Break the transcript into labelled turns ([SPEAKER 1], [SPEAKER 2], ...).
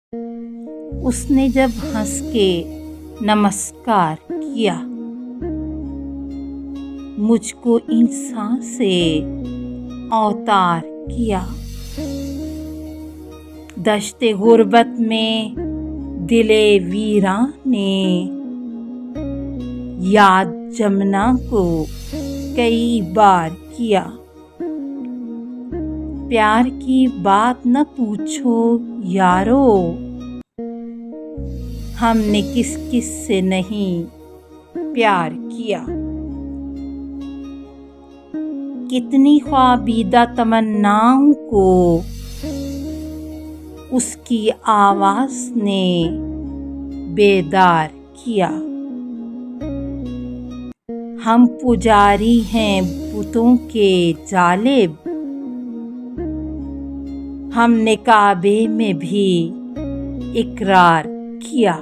[SPEAKER 1] उसने जब हंस के नमस्कार किया, मुझको इंसान से अवतार किया। दश्ते गुर्बत में दिले वीरान ने याद जमुना को कई बार किया। प्यार की बात न पूछो यारो, हमने किस किस से नहीं प्यार किया। कितनी ख्वाबीदा तमन्नाओं को उसकी आवाज ने बेदार किया। हम पुजारी हैं बुतों के जालिब, हमने काबे में भी इकरार किया।